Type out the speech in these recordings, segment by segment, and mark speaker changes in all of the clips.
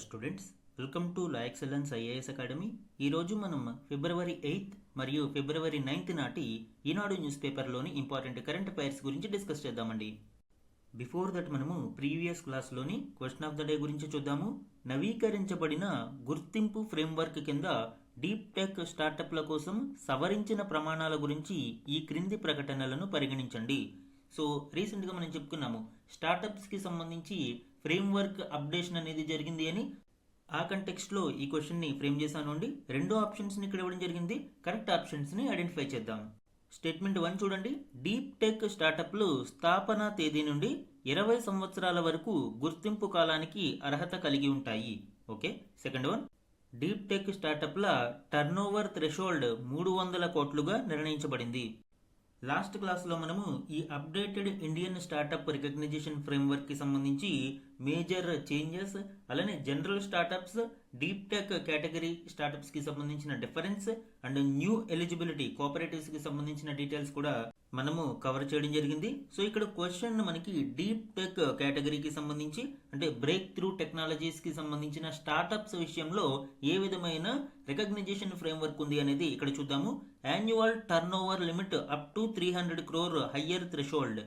Speaker 1: Dear students, welcome to La Excellence IAS academy. ఈరోజు మనం ఫిబ్రవరి 8 మరియు ఫిబ్రవరి 9 నాటి ఈనాడు న్యూస్ పేపర్లోని ఇంపార్టెంట్ కరెంట్ అఫైర్స్ గురించి డిస్కస్ చేద్దామండి. బిఫోర్ దట్ మనము ప్రీవియస్ క్లాస్లోని క్వశ్చన్ ఆఫ్ ద డే గురించి చూద్దాము. నవీకరించబడిన గుర్తింపు ఫ్రేమ్వర్క్ కింద డీప్ టెక్ స్టార్టప్ల కోసం సవరించిన ప్రమాణాల గురించి ఈ క్రింది ప్రకటనలను పరిగణించండి. సో రీసెంట్గా మనం చెప్పుకున్నాము స్టార్టప్స్కి సంబంధించి ఫ్రేమ్వర్క్ అప్డేషన్ అనేది జరిగింది అని. ఆ కంటెక్స్ట్లో ఈ క్వశ్చన్ని ఫ్రేమ్ చేశాను అండి. రెండు ఆప్షన్స్ని ఇక్కడ ఇవ్వడం జరిగింది. కరెక్ట్ ఆప్షన్స్ని ఐడెంటిఫై చేద్దాం. స్టేట్మెంట్ 1 చూడండి. డీప్ టెక్ స్టార్టప్లు స్థాపన తేదీ నుండి 20 సంవత్సరాల వరకు గుర్తింపు కాలానికి అర్హత కలిగి ఉంటాయి. Okay. Second one, deep tech స్టార్టప్ల టర్నోవర్ థ్రెషోల్డ్ 300 కోట్లుగా నిర్ణయించబడింది. లాస్ట్ క్లాస్లో మనము ఈ అప్డేటెడ్ ఇండియన్ స్టార్టప్ రికగ్నిజేషన్ ఫ్రేమ్వర్క్కి సంబంధించి మేజర్ చేంజెస్, అలానే general startups, deep tech category స్టార్టప్స్కి సంబంధించిన డిఫరెన్స్ అండ్ న్యూ ఎలిజిబిలిటీ కోఆపరేటివ్స్కి సంబంధించిన డీటెయిల్స్ కూడా మనము కవర్ చేయడం జరిగింది. సో ఇక్కడ క్వశ్చన్ మనకి డీప్ టెక్ కేటగిరీకి సంబంధించి అంటే బ్రేక్ త్రూ టెక్నాలజీస్కి సంబంధించిన స్టార్టప్స్ విషయంలో ఏ విధమైన రికగ్నిజేషన్ ఫ్రేమ్వర్క్ ఉంది అనేది ఇక్కడ చూద్దాము. Annual turnover limit up to 300 crore higher threshold.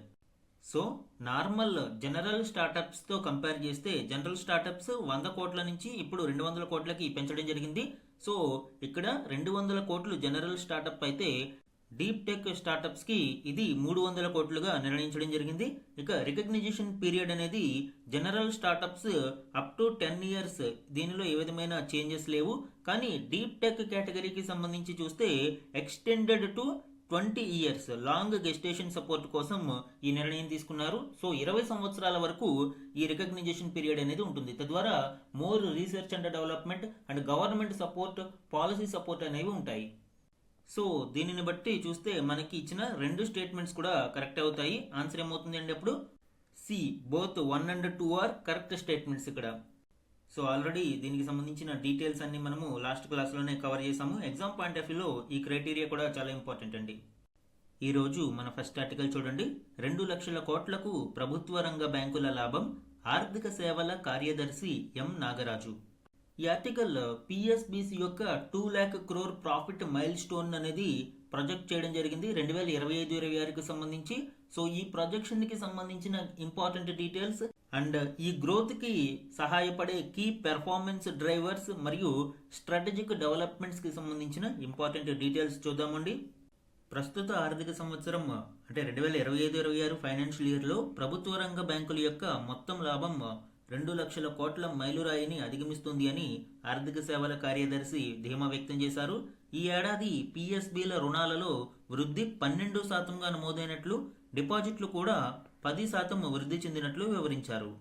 Speaker 1: So normal general స్టార్టప్స్తో కంపేర్ చేస్తే జనరల్ స్టార్టప్స్ 100 కోట్ల నుంచి ఇప్పుడు 200 కోట్లకి పెంచడం జరిగింది. సో ఇక్కడ 200 కోట్లు జనరల్ స్టార్టప్ అయితే డీప్ టెక్ స్టార్టప్స్కి ఇది 300 కోట్లుగా నిర్ణయించడం జరిగింది. ఇక రికగ్నిజేషన్ పీరియడ్ అనేది general startups up to 10 years, దీనిలో ఏ విధమైన చేంజెస్ లేవు. కానీ డీప్ టెక్ కేటగిరీకి సంబంధించి చూస్తే extended to 20 years long gestation support కోసం ఈ నిర్ణయం తీసుకున్నారు. సో 20 సంవత్సరాల వరకు ఈ రికగ్నిజేషన్ పీరియడ్ అనేది ఉంటుంది. తద్వారా more research and development and government support, policy support అనేవి ఉంటాయి. సో దీనిని బట్టి చూస్తే మనకి ఇచ్చిన రెండు స్టేట్మెంట్స్ కూడా కరెక్ట్ అవుతాయి. ఆన్సర్ ఏమవుతుంది అంటే అప్పుడు c, both 1 and 2 are correct statements ఇక్కడ. సో ఆల్రెడీ దీనికి సంబంధించిన డీటెయిల్స్ అన్ని మనము లాస్ట్ క్లాస్లోనే కవర్ చేసాము. ఎగ్జామ్ పాయింట్ ఆఫ్ వ్యూలో ఈ క్రైటీరియా కూడా చాలా ఇంపార్టెంట్ అండి. ఈరోజు మన ఫస్ట్ ఆర్టికల్ చూడండి. 2 లక్షల కోట్లకు ప్రభుత్వ రంగ బ్యాంకుల లాభం, ఆర్థిక సేవల కార్యదర్శి ఎం నాగరాజు. ఈ ఆర్టికల్ పిఎస్బిసి యొక్క 2 lakh crore profit mile stone అనేది ప్రొజెక్ట్ చేయడం జరిగింది 2025-26కి సంబంధించి. సో ఈ ప్రొజెక్షన్కి సంబంధించిన ఇంపార్టెంట్ డీటెయిల్స్ అండ్ ఈ గ్రోత్కి సహాయపడే కీ పెర్ఫార్మెన్స్ డ్రైవర్స్ మరియు స్ట్రాటజిక్ డెవలప్మెంట్స్కి సంబంధించిన ఇంపార్టెంట్ డీటెయిల్స్ చూద్దామండి. ప్రస్తుత ఆర్థిక సంవత్సరం అంటే 2025-26 ఫైనాన్షియల్ ఇయర్లో ప్రభుత్వ రంగ బ్యాంకుల యొక్క మొత్తం లాభం 2 లక్షల కోట్ల మైలురాయిని అధిగమిస్తుంది అని ఆర్థిక సేవల కార్యదర్శి ధీమా వ్యక్తం చేశారు. ఈ ఏడాది పిఎస్బిల రుణాలలో వృద్ధి 12% నమోదైనట్లు, డిపాజిట్లు కూడా 10% వృద్ధి చెందినట్లు వివరించారు.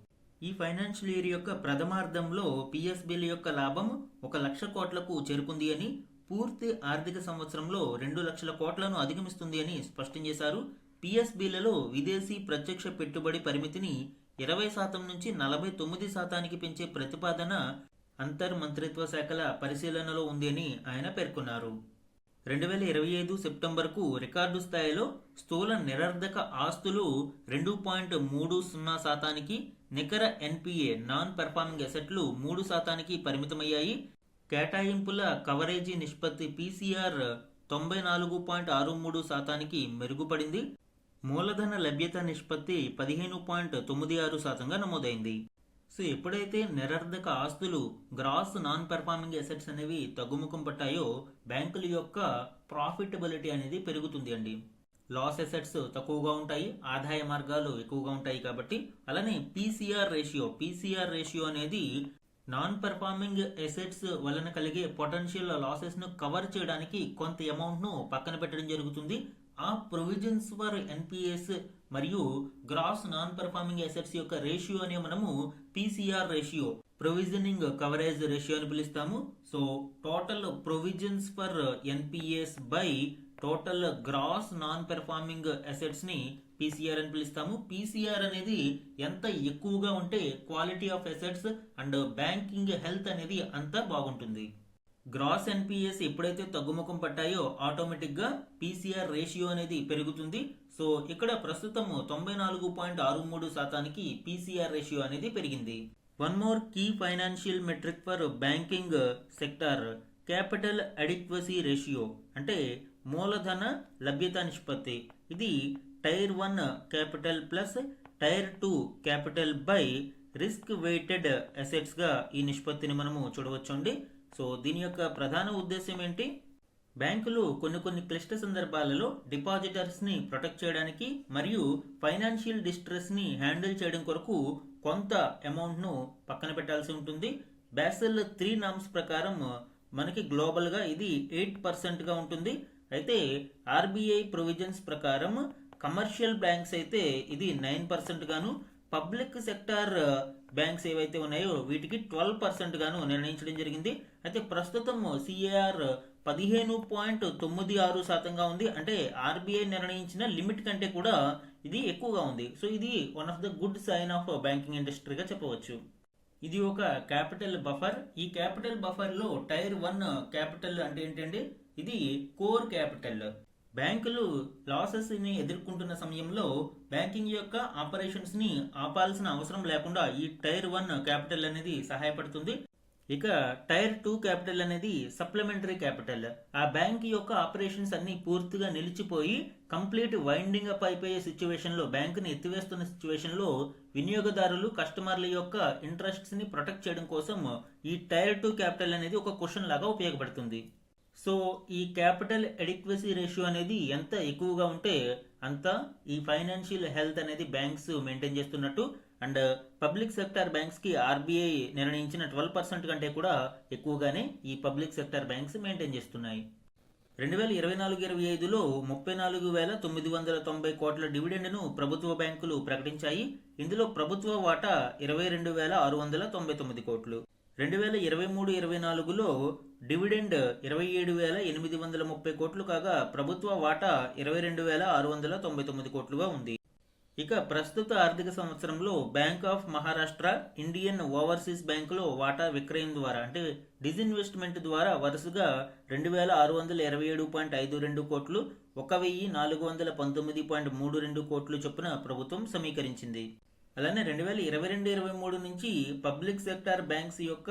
Speaker 1: ఈ ఫైనాన్షియల్ ఇయర్ యొక్క ప్రథమార్థంలో పిఎస్బిల యొక్క లాభం 1 లక్ష కోట్లకు చేరుకుంది అని, పూర్తి ఆర్థిక సంవత్సరంలో 2 లక్షల కోట్లను అధిగమిస్తుంది అని స్పష్టం చేశారు. పిఎస్బిలలో విదేశీ ప్రత్యక్ష పెట్టుబడి పరిమితిని 20% నుంచి 49% పెంచే ప్రతిపాదన అంతర్ మంత్రిత్వ శాఖల పరిశీలనలో ఉంది అని ఆయన పేర్కొన్నారు. 2025 సెప్టెంబర్కు రికార్డు స్థాయిలో స్థూల నిరర్ధక ఆస్తులు 2.30%, నికర ఎన్పిఏ నాన్ పెర్ఫార్మింగ్ అసెట్లు 3% పరిమితమయ్యాయి. కేటాయింపుల కవరేజీ నిష్పత్తి పిసిఆర్ 94.63% మెరుగుపడింది. మూలధన లభ్యత నిష్పత్తి 15.96%గా నమోదైంది. సో ఎప్పుడైతే నిరర్ధక ఆస్తులు గ్రాస్ నాన్ పెర్ఫార్మింగ్ అసెట్స్ అనేవి తగ్గుముఖం పట్టాయో బ్యాంకుల యొక్క ప్రాఫిటబిలిటీ అనేది పెరుగుతుంది అండి. లాస్ అసెట్స్ తక్కువగా ఉంటాయి, ఆదాయ మార్గాలు ఎక్కువగా ఉంటాయి కాబట్టి. అలానే పీసీఆర్ రేషియో అనేది నాన్ పెర్ఫార్మింగ్ అసెట్స్ వలన కలిగే పొటెన్షియల్ లాసెస్ను కవర్ చేయడానికి కొంత అమౌంట్ను పక్కన పెట్టడం జరుగుతుంది. ఆ ప్రొవిజన్స్ ఫర్ ఎన్పిఎస్ మరియు గ్రాస్ నాన్ పెర్ఫార్మింగ్ అసెట్స్ యొక్క రేషియోనే మనము PCR ratio, provisioning coverage ratio అని పిలుస్తాము. So total provisions for NPAs by total gross non performing assets ని పీసీఆర్ అని పిలుస్తాము. పీసీఆర్ అనేది ఎంత ఎక్కువగా ఉంటే quality of assets and banking health అనేది అంత బాగుంటుంది. గ్రాస్ ఎన్పిఎస్ ఎప్పుడైతే తగ్గుముఖం పట్టాయో ఆటోమేటిక్గా పీసీఆర్ రేషియో అనేది పెరుగుతుంది. సో ఇక్కడ ప్రస్తుతం 94.63%కి పీసీఆర్ రేషియో అనేది పెరిగింది. One more key financial metric for banking sector capital adequacy ratio అంటే మూలధన లభ్యత నిష్పత్తి. ఇది tier 1 capital plus tier 2 capital by risk weighted అసెట్స్గా ఈ నిష్పత్తిని మనము చూడవచ్చండి. సో దీని యొక్క ప్రధాన ఉద్దేశం ఏంటి? బ్యాంకులు కొన్ని క్లిష్ట సందర్భాలలో డిపాజిటర్స్ని ప్రొటెక్ట్ చేయడానికి మరియు ఫైనాన్షియల్ డిస్ట్రెస్ని హ్యాండిల్ చేయడం కొరకు కొంత అమౌంట్ను పక్కన పెట్టాల్సి ఉంటుంది. బాసెల్ 3 నామ్స్ ప్రకారం మనకి గ్లోబల్గా ఇది 8%గా ఉంటుంది. అయితే ఆర్బీఐ ప్రొవిజన్స్ ప్రకారం కమర్షియల్ బ్యాంక్స్ అయితే ఇది 9% గాను, పబ్లిక్ సెక్టార్ బ్యాంక్స్ ఏవైతే ఉన్నాయో వీటికి 12% గాను నిర్ణయించడం జరిగింది. అయితే ప్రస్తుతం సిఏఆర్ 15.96% ఉంది. అంటే ఆర్బీఐ నిర్ణయించిన లిమిట్ కంటే కూడా ఇది ఎక్కువగా ఉంది. సో ఇది one of the good sign of banking ఇండస్ట్రీగా చెప్పవచ్చు. ఇది ఒక క్యాపిటల్ బఫర్. ఈ క్యాపిటల్ బఫర్ లో టైర్ 1 క్యాపిటల్ అంటే ఏంటంటే ఇది కోర్ క్యాపిటల్. బ్యాంకులు లాసెస్ ని ఎదుర్కొంటున్న సమయంలో బ్యాంకింగ్ యొక్క ఆపరేషన్స్ ని ఆపాల్సిన అవసరం లేకుండా ఈ టైర్ 1 క్యాపిటల్ అనేది సహాయపడుతుంది. ఇక టైర్ 2 క్యాపిటల్ అనేది సప్లిమెంటరీ క్యాపిటల్. ఆ బ్యాంక్ యొక్క ఆపరేషన్స్ అన్ని పూర్తిగా నిలిచిపోయి కంప్లీట్ వైండింగ్ అప్ అయిపోయే సిచ్యువేషన్ లో, బ్యాంకుని ఎత్తివేస్తున్న సిచ్యువేషన్ లో వినియోగదారులు కస్టమర్ల యొక్క ఇంట్రెస్ట్స్ ని ప్రొటెక్ట్ చేయడం కోసం ఈ టైర్ 2 క్యాపిటల్ అనేది ఒక క్వశ్చన్ లాగా ఉపయోగపడుతుంది. సో ఈ క్యాపిటల్ అడిక్వసీ రేషియో అనేది ఎంత ఎక్కువగా ఉంటే అంత ఈ ఫైనాన్షియల్ హెల్త్ అనేది బ్యాంక్స్ మెయింటైన్ చేస్తున్నట్టు. అండ్ పబ్లిక్ సెక్టార్ బ్యాంక్స్ కి ఆర్బీఐ నిర్ణయించిన 12% కంటే కూడా ఎక్కువగానే ఈ పబ్లిక్ సెక్టార్ బ్యాంక్స్ మెయింటైన్ చేస్తున్నాయి. 2024-25లో 34,990 కోట్ల డివిడెండ్ను ప్రభుత్వ బ్యాంకులు ప్రకటించాయి. ఇందులో ప్రభుత్వ వాటా 22,699 కోట్లు. 2023-24లో డివిడెండ్ 27,830 కోట్లు కాగా ప్రభుత్వ వాటా 22,699 కోట్లుగా ఉంది. ఇక ప్రస్తుత ఆర్థిక సంవత్సరంలో bank of Maharashtra, Indian overseas బ్యాంకులో వాటా విక్రయం ద్వారా అంటే డిజిన్వెస్ట్మెంట్ ద్వారా వరుసగా 2,627.52 కోట్లు, 1,419.32 కోట్లు చొప్పున ప్రభుత్వం సమీకరించింది. అలానే 2022-23 నుంచి పబ్లిక్ సెక్టార్ బ్యాంక్స్ యొక్క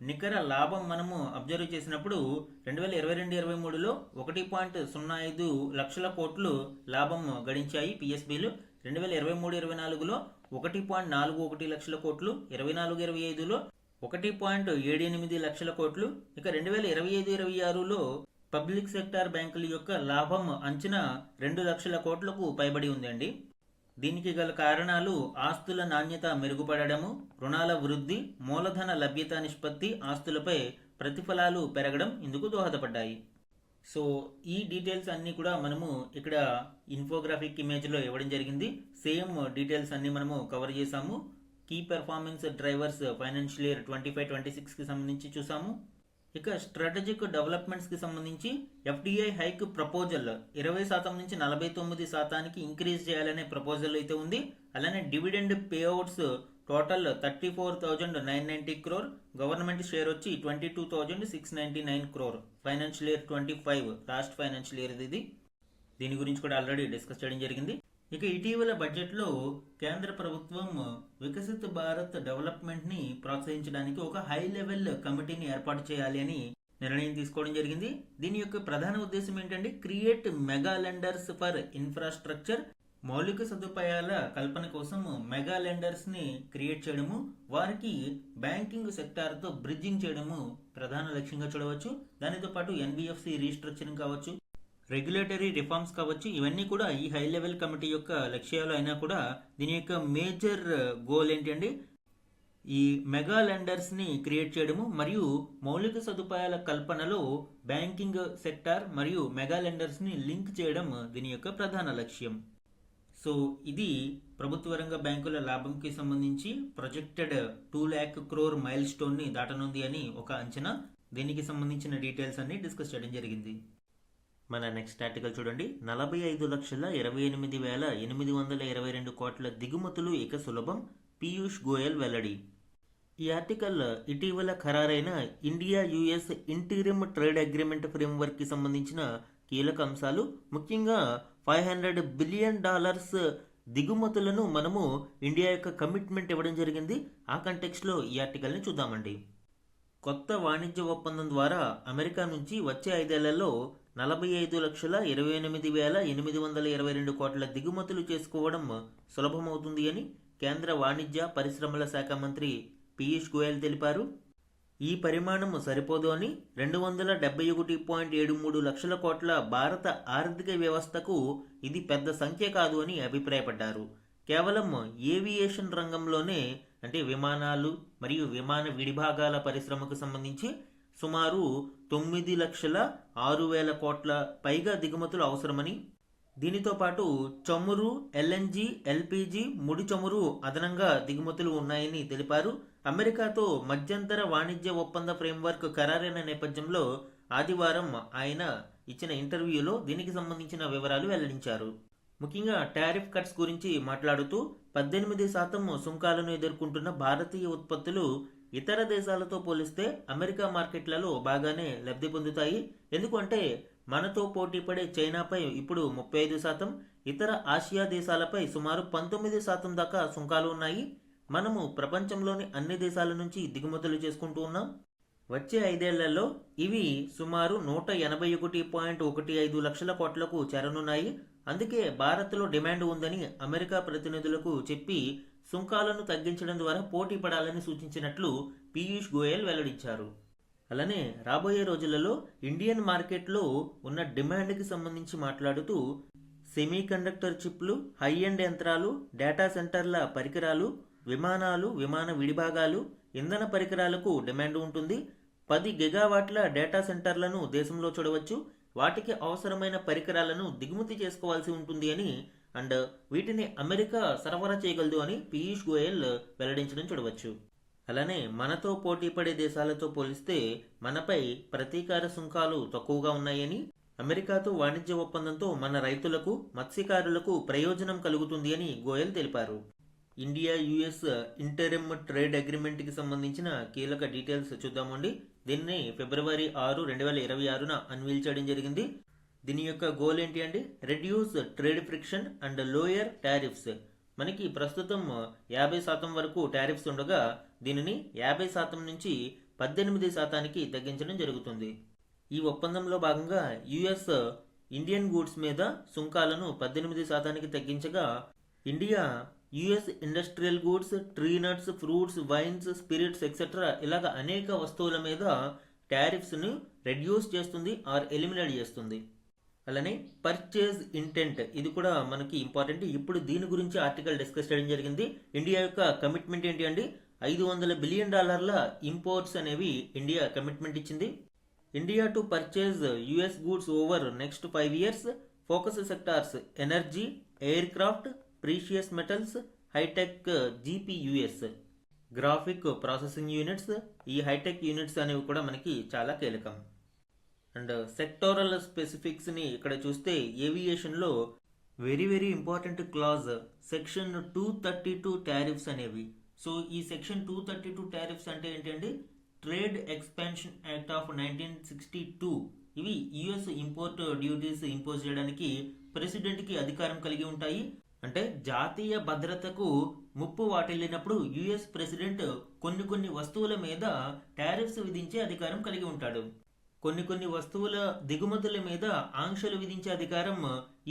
Speaker 1: నికర లాభం మనము అబ్జర్వ్ చేసినప్పుడు 2022-23లో 1.05 లక్షల కోట్లు లాభం గడించాయి పిఎస్బీలు. 2023-24లో 1.41 లక్షల కోట్లు, 24-25లో 1.78 లక్షల కోట్లు. ఇక 2025-26లో పబ్లిక్ సెక్టార్ బ్యాంకుల యొక్క లాభం అంచనా 2 లక్షల కోట్లకు పైబడి ఉందండి. దీనికి గల కారణాలు ఆస్తుల నాణ్యత మెరుగుపడము, రుణాల వృద్ధి, మూలధన లభ్యత నిష్పత్తి, ఆస్తులపై ప్రతిఫలాలు పెరగడం ఇందుకు దోహదపడ్డాయి. సో ఈ డీటెయిల్స్ అన్నీ కూడా మనము ఇక్కడ ఇన్ఫోగ్రాఫిక్ ఇమేజ్లో ఇవ్వడం జరిగింది. సేమ్ డీటెయిల్స్ అన్నీ మనము కవర్ చేసాము. Key performance drivers financial year 25-26కి సంబంధించి చూసాము. ఇక స్ట్రాటజిక్ డెవలప్మెంట్స్ కి సంబంధించి ఎఫ్డిఐ హైక్ ప్రపోజల్ 20% నుంచి 49% ఇంక్రీజ్ చేయాలనే ప్రపోజల్ అయితే ఉంది. అలానే dividend payouts total 34,990 crore, government share వచ్చి 22,699 crore. Financial year 25 last financial year ఇది. దీని గురించి కూడా ఆల్రెడీ డిస్కస్ చేయడం జరిగింది. ఇక ఇటీవల బడ్జెట్లో కేంద్ర ప్రభుత్వం వికసిత్ భారత్ డెవలప్మెంట్ ని ప్రోత్సహించడానికి ఒక హై లెవెల్ కమిటీని ఏర్పాటు చేయాలి అని నిర్ణయం తీసుకోవడం జరిగింది. దీని యొక్క ప్రధాన ఉద్దేశం ఏంటంటే create mega lenders for infrastructure. మౌలిక సదుపాయాల కల్పన కోసం మెగా లెండర్స్ ని క్రియేట్ చేయడము, వారికి బ్యాంకింగ్ సెక్టార్ తో బ్రిడ్జింగ్ చేయడము ప్రధాన లక్ష్యంగా చూడవచ్చు. దానితో పాటు ఎన్బిఎఫ్సి రీస్ట్రక్చరింగ్ కావచ్చు, రెగ్యులేటరీ రిఫార్మ్స్ కావచ్చు, ఇవన్నీ కూడా ఈ హై లెవెల్ కమిటీ యొక్క లక్ష్యాలు అయినా కూడా దీని యొక్క మేజర్ గోల్ ఏంటంటే ఈ మెగా లెండర్స్ ని క్రియేట్ చేయడము మరియు మౌలిక సదుపాయాల కల్పనలో బ్యాంకింగ్ సెక్టార్ మరియు మెగా లెండర్స్ ని లింక్ చేయడం దీని యొక్క ప్రధాన లక్ష్యం. సో ఇది ప్రభుత్వ రంగ బ్యాంకుల లాభంకి సంబంధించి projected 2 lakh crore mile stone ని దాటనుంది అని ఒక అంచనా. దీనికి సంబంధించిన డీటెయిల్స్ అన్ని డిస్కస్ చేయడం జరిగింది. మన నెక్స్ట్ ఆర్టికల్ చూడండి. 45,28,822 కోట్ల దిగుమతులు ఇక సులభం, పీయూష్ గోయల్ వెల్లడి. ఈ ఆర్టికల్ ఇటీవల ఖరారైన India US interim trade agreement framework కి సంబంధించిన కీలక అంశాలు, ముఖ్యంగా $500 బిలియన్ దిగుమతులను మనము ఇండియా యొక్క కమిట్మెంట్ ఇవ్వడం జరిగింది. ఆ కంటెక్స్లో ఈ ఆర్టికల్ని చూద్దామండి. కొత్త వాణిజ్య ఒప్పందం ద్వారా అమెరికా నుంచి వచ్చే 5 ఏళ్లలో 45,28,822 కోట్ల దిగుమతులు చేసుకోవడం సులభమవుతుంది అని కేంద్ర వాణిజ్య పరిశ్రమల శాఖ మంత్రి పీయూష్ గోయల్ తెలిపారు. ఈ పరిమాణం సరిపోదు అని 271.73 లక్షల కోట్ల భారత ఆర్థిక వ్యవస్థకు ఇది పెద్ద సంఖ్య కాదు అని అభిప్రాయపడ్డారు. కేవలం ఏవియేషన్ రంగంలోనే అంటే విమానాలు మరియు విమాన విడిభాగాల పరిశ్రమకు సంబంధించి సుమారు 9,06,000 కోట్ల పైగా దిగుమతులు అవసరమని, దీనితో పాటు చమురు, ఎల్ఎన్జి, ఎల్పిజి, ముడి చమురు అదనంగా దిగుమతులు ఉన్నాయని తెలిపారు. అమెరికాతో మధ్యంతర వాణిజ్య ఒప్పంద ఫ్రేమ్వర్క్ ఖరారైన నేపథ్యంలో ఆదివారం ఆయన ఇచ్చిన ఇంటర్వ్యూలో దీనికి సంబంధించిన వివరాలు వెల్లడించారు. ముఖ్యంగా టారిఫ్ కట్స్ గురించి మాట్లాడుతూ 18% సుంకాలను ఎదుర్కొంటున్న భారతీయ ఉత్పత్తులు ఇతర దేశాలతో పోలిస్తే అమెరికా మార్కెట్లలో బాగానే లబ్ధి పొందుతాయి. ఎందుకంటే మనతో పోటీపడే చైనాపై ఇప్పుడు 35%, ఇతర ఆసియా దేశాలపై సుమారు 19% దాకా సుంకాలు ఉన్నాయి. మనము ప్రపంచంలోని అన్ని దేశాల నుంచి దిగుమతులు చేసుకుంటూ ఉన్నాం. వచ్చే 5 ఏళ్లలో ఇవి సుమారు 181.15 లక్షల కోట్లకు చేరనున్నాయి. అందుకే భారత్లో డిమాండ్ ఉందని అమెరికా ప్రతినిధులకు చెప్పి సుంకాలను తగ్గించడం ద్వారా పోటీ పడాలని సూచించినట్లు పీయూష్ గోయల్ వెల్లడించారు. అలానే రాబోయే రోజులలో ఇండియన్ మార్కెట్లో ఉన్న డిమాండ్కి సంబంధించి మాట్లాడుతూ సెమీ కండక్టర్ చిప్లు, హై ఎండ్ యంత్రాలు, డేటా సెంటర్ల పరికరాలు, విమానాలు, విమాన విడిభాగాలు, ఇంధన పరికరాలకు డిమాండ్ ఉంటుంది. 10 గిగావాట్ల డేటా సెంటర్లను దేశంలో చూడవచ్చు. వాటికి అవసరమైన పరికరాలను దిగుమతి చేసుకోవాల్సి ఉంటుంది అని అండ్ వీటిని అమెరికా సరఫరా చేయగలదు అని పీయూష్ గోయల్ వెల్లడించడం చూడవచ్చు. అలానే మనతో పోటీ పడే దేశాలతో పోలిస్తే మనపై ప్రతీకార సుంకాలు తక్కువగా ఉన్నాయని, అమెరికాతో వాణిజ్య ఒప్పందంతో మన రైతులకు, మత్స్యకారులకు ప్రయోజనం కలుగుతుంది అని గోయల్ తెలిపారు. ఇండియా యుఎస్ ఇంటరిమ్ ట్రేడ్ అగ్రిమెంట్కి సంబంధించిన కీలక డీటెయిల్స్ చూద్దామండి. దీన్ని ఫిబ్రవరి 6, 2026 అన్వీల్ చేయడం జరిగింది. దీని యొక్క గోల్ ఏంటి అంటే reduce trade friction and lower tariffs. మనకి ప్రస్తుతం 50% వరకు టారిఫ్స్ ఉండగా దీనిని 50% నుంచి 18%కి తగ్గించడం జరుగుతుంది. ఈ ఒప్పందంలో భాగంగా యుఎస్ ఇండియన్ గూడ్స్ మీద సుంకాలను 18%కి తగ్గించగా India US industrial goods, tree nuts, fruits, wines, spirits etcetera ఇలాగ అనేక వస్తువుల మీద టారిఫ్స్ను రెడ్యూస్ చేస్తుంది ఆర్ ఎలిమినేట్ చేస్తుంది. అలానే పర్చేజ్ ఇంటెంట్, ఇది కూడా మనకి ఇంపార్టెంట్. ఇప్పుడు దీని గురించి ఆర్టికల్ డిస్కస్ చేయడం జరిగింది. ఇండియా యొక్క కమిట్మెంట్ ఏంటి అండి, $500 బిలియన్ ఇంపోర్ట్స్ అనేవి ఇండియా కమిట్మెంట్ ఇచ్చింది. India to purchase US goods over next 5 years. Focus sectors energy, aircraft, precious metals, hi-tech GPUs, graphic processing units. ఈ హైటెక్ యూనిట్స్ అనేవి కూడా మనకి చాలా కీలకం. అండ్ సెక్టోరల్ స్పెసిఫిక్స్ని ఇక్కడ చూస్తే ఏవియేషన్లో very important clause section 232 tariffs అనేవి. సో ఈ సెక్షన్ 232 టారిఫ్స్ అంటే ఏంటండి, ట్రేడ్ ఎక్స్పాన్షన్ యాక్ట్ ఆఫ్ 1962. ఇవి యుఎస్ ఇంపోర్ట్ డ్యూటీస్ ఇంపోజ్ చేయడానికి ప్రెసిడెంట్కి అధికారం కలిగి ఉంటాయి. అంటే జాతీయ భద్రతకు ముప్పు వాటిల్లినప్పుడు యుఎస్ ప్రెసిడెంట్ కొన్ని వస్తువుల మీద టారిఫ్స్ విధించే అధికారం కలిగి ఉంటాడు. కొన్ని వస్తువుల దిగుమతుల మీద ఆంక్షలు విధించే అధికారం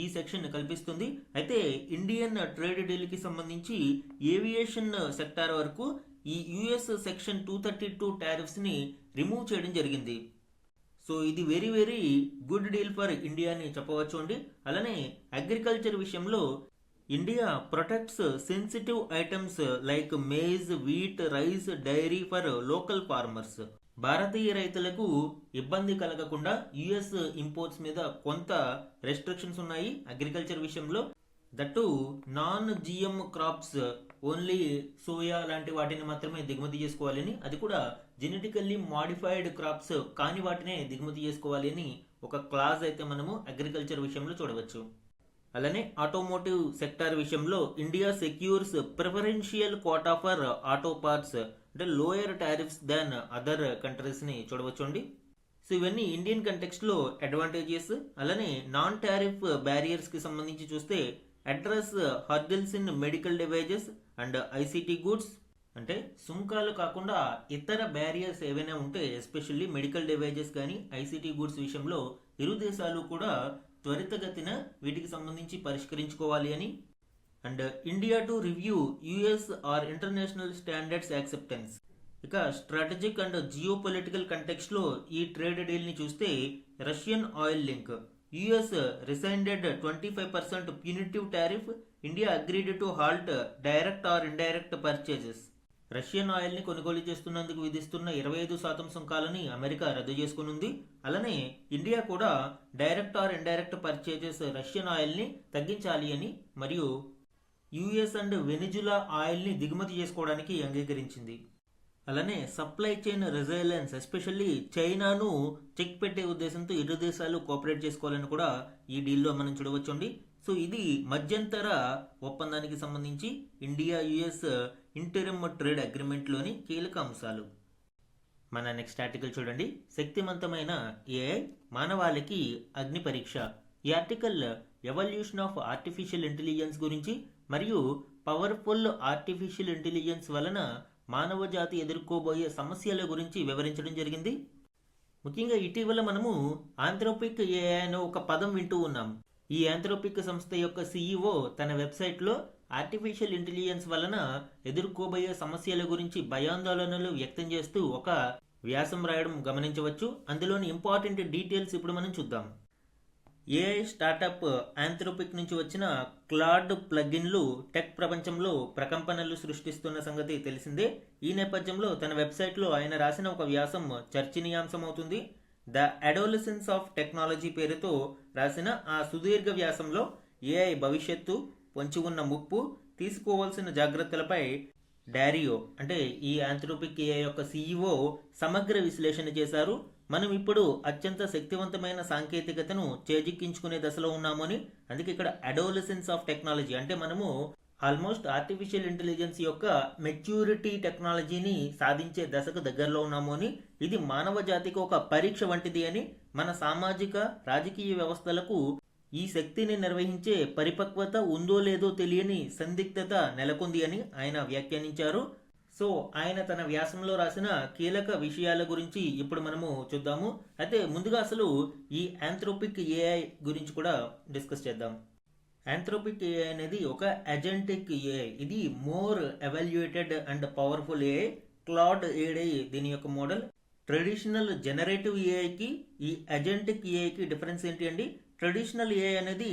Speaker 1: ఈ సెక్షన్ కల్పిస్తుంది. అయితే ఇండియన్ ట్రేడ్ డీల్కి సంబంధించి ఏవియేషన్ సెక్టార్ వరకు ఈ యుఎస్ సెక్షన్ 232 టారిఫ్స్ని రిమూవ్ చేయడం జరిగింది. సో ఇది very good deal for India అని చెప్పవచ్చు అండి. అలానే అగ్రికల్చర్ విషయంలో India protects sensitive items like maize, wheat, rice, dairy for local farmers. భారతీయ రైతులకు ఇబ్బంది కలగకుండా యుఎస్ ఇంపోర్ట్స్ మీద కొంత రెస్ట్రిక్షన్స్ ఉన్నాయి అగ్రికల్చర్ విషయంలో. That non GM crops, only soya లాంటి వాటిని మాత్రమే దిగుమతి చేసుకోవాలని, అది కూడా జెనెటికల్లీ మాడిఫైడ్ క్రాప్స్ కాని వాటినే దిగుమతి చేసుకోవాలి అని ఒక క్లాజ్ అయితే మనము అగ్రికల్చర్ విషయంలో చూడవచ్చు. అలానే ఆటోమోటివ్ సెక్టార్ విషయంలో India secures preferential quota for auto parts, అంటే లోయర్ టారిఫ్స్ దాన్ అదర్ కంట్రీస్ని చూడవచ్చండి. సో ఇవన్నీ ఇండియన్ కంటెక్స్ట్లో అడ్వాంటేజెస్. అలానే నాన్ టారిఫ్ బ్యారియర్స్కి సంబంధించి చూస్తే address hurdles in medical devices and ICT goods. అంటే సుంకాలు కాకుండా ఇతర బ్యారియర్స్ ఏవైనా ఉంటే ఎస్పెషల్లీ మెడికల్ డివైజెస్ కానీ ఐసిటీ గుడ్స్ విషయంలో ఇరు దేశాలు కూడా త్వరితగతిన వీటికి సంబంధించి పరిష్కరించుకోవాలి అని. And India to review US or international standards acceptance. ఇక స్ట్రాటజిక్ అండ్ జియో పొలిటికల్ కంటెక్స్ట్లో ఈ ట్రేడ్ డీల్ని చూస్తే Russian oil link, US rescinded 25% punitive tariff, India agreed to halt direct or indirect purchases. Russian ఆయిల్ని కొనుగోలు చేస్తున్నందుకు విధిస్తున్న 25% సుంకాలని అమెరికా రద్దు చేసుకునుంది. అలానే ఇండియా కూడా direct or indirect purchases Russian ఆయిల్ని తగ్గించాలి అని మరియు యుఎస్ అండ్ వెనిజులా ఆయిల్ని దిగుమతి చేసుకోవడానికి అంగీకరించింది. అలానే సప్లై చైన్ రెసిలియన్స్ ఎస్పెషల్లీ చైనాను చెక్ పెట్టే ఉద్దేశంతో ఇరు దేశాలు కోఆపరేట్ చేసుకోవాలని కూడా ఈ డీల్లో మనం చూడవచ్చండి. సో ఇది మధ్యంతర ఒప్పందానికి సంబంధించి ఇండియా యుఎస్ ఇంటరిమ్ ట్రేడ్ అగ్రిమెంట్లోని కీలక అంశాలు. మన నెక్స్ట్ ఆర్టికల్ చూడండి, శక్తివంతమైన ఏఐ మానవాళికి అగ్ని పరీక్ష. ఈ article evolution of artificial intelligence గురించి మరియు పవర్ఫుల్ ఆర్టిఫిషియల్ ఇంటెలిజెన్స్ వలన మానవ జాతి ఎదుర్కోబోయే సమస్యల గురించి వివరించడం జరిగింది. ముఖ్యంగా ఇటీవల మనము ఆంథ్రోపిక్ ఏఐ అనే ఒక పదం వింటూ ఉన్నాం. ఈ ఆంథ్రోపిక్ సంస్థ యొక్క సిఇఓ తన వెబ్సైట్లో ఆర్టిఫిషియల్ ఇంటెలిజెన్స్ వలన ఎదుర్కోబోయే సమస్యల గురించి భయాందోళనలు వ్యక్తం చేస్తూ ఒక వ్యాసం రాయడం గమనించవచ్చు. అందులోని ఇంపార్టెంట్ డీటెయిల్స్ ఇప్పుడు మనం చూద్దాం. ఏఐ స్టార్టప్ ఆంథ్రోపిక్ నుంచి వచ్చిన క్లాడ్ ప్లగిన్లు టెక్ ప్రపంచంలో ప్రకంపనలు సృష్టిస్తున్న సంగతి తెలిసిందే. ఈ నేపథ్యంలో తన వెబ్సైట్లో ఆయన రాసిన ఒక వ్యాసం చర్చనీయాంశమవుతుంది. ద అడోలసెన్స్ ఆఫ్ టెక్నాలజీ పేరుతో రాసిన ఆ సుదీర్ఘ వ్యాసంలో ఏఐ భవిష్యత్తు, పొంచి ఉన్న ముప్పు, తీసుకోవాల్సిన జాగ్రత్తలపై డారియో అంటే ఈ ఆంథ్రోపిక్ ఏఐ యొక్క సిఇఓ సమగ్ర విశ్లేషణ చేశారు. మనం ఇప్పుడు అత్యంత శక్తివంతమైన సాంకేతికతను చేజిక్కించుకునే దశలో ఉన్నామని, అందుకే ఇక్కడ అడోలసెన్స్ ఆఫ్ టెక్నాలజీ అంటే మనము ఆల్మోస్ట్ ఆర్టిఫిషియల్ ఇంటెలిజెన్స్ యొక్క మెచ్యూరిటీ టెక్నాలజీని సాధించే దశకు దగ్గరలో ఉన్నాము అని, ఇది మానవ జాతికి ఒక పరీక్ష వంటిది అని, మన సామాజిక రాజకీయ వ్యవస్థలకు ఈ శక్తిని నిర్వహించే పరిపక్వత ఉందో లేదో తెలియని సందిగ్ధత నెలకొంది అని ఆయన వ్యాఖ్యానించారు. సో ఆయన తన వ్యాసంలో రాసిన కీలక విషయాల గురించి ఇప్పుడు మనము చూద్దాము. అయితే ముందుగా అసలు ఈ ఆంథ్రోపిక్ ఏఐ గురించి కూడా డిస్కస్ చేద్దాం. ఆంథ్రోపిక్ ఏఐ అనేది ఒక అజెంటిక్ ఏఐ. ఇది more evaluated and powerful AI. Claude AI దీని యొక్క మోడల్. ట్రెడిషనల్ జనరేటివ్ ఏఐకి ఈ అజెంటిక్ ఏఐకి డిఫరెన్స్ ఏంటి అండి? ట్రెడిషనల్ ఏఐ అనేది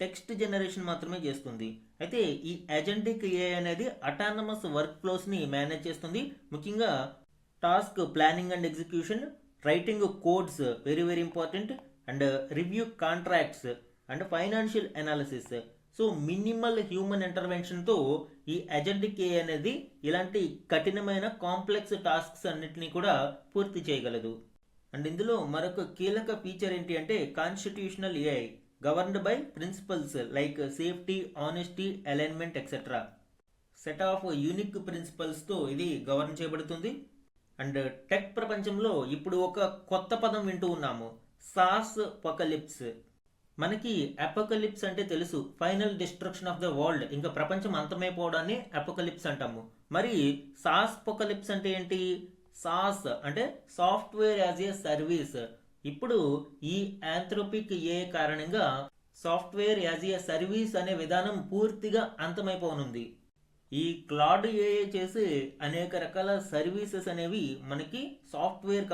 Speaker 1: టెక్స్ట్ జనరేషన్ మాత్రమే చేస్తుంది. అయితే ఈ అజెంటిక్ ఏఐ అనేది అటానమస్ వర్క్ ఫ్లోస్ని మేనేజ్ చేస్తుంది. ముఖ్యంగా task planning and execution, writing codes very very important, and review contracts and financial analysis. So minimal human ఇంటర్వెన్షన్తో ఈ అజెంటిక్ ఏఐ అనేది ఇలాంటి కఠినమైన కాంప్లెక్స్ టాస్క్స్ అన్నిటినీ కూడా పూర్తి చేయగలదు. అండ్ ఇందులో మరొక కీలక ఫీచర్ ఏంటి అంటే constitutional AI governed by principles like safety, honesty, alignment etcetera. Set of unique ప్రిన్సిపల్స్తో ఇది గవర్న్ చేయబడుతుంది. అండ్ టెక్ ప్రపంచంలో ఇప్పుడు ఒక కొత్త పదం వింటూ ఉన్నాము, సాస్ పొకలిప్స్. మనకి అపోకలిప్స్ అంటే తెలుసు, final destruction of the world, ఇంకా ప్రపంచం అంతమైపోవడాన్ని అపోకలిప్స్ అంటాము. మరి సాస్ పొకలిప్స్ అంటే ఏంటి? సాస్ అంటే సాఫ్ట్వేర్ యాజ్ ఏ సర్వీస్. ఇప్పుడు ఈ ఆంథ్రోపిక్ ఏఐ కారణంగా సాఫ్ట్వేర్ యాజ్ ఏ సర్వీస్ అనే విధానం పూర్తిగా అంతమైపోనుంది. ఈ క్లాడ్ ఏఐ చేసే అనేక రకాల సర్వీసెస్ అనేవి మనకి సాఫ్ట్వేర్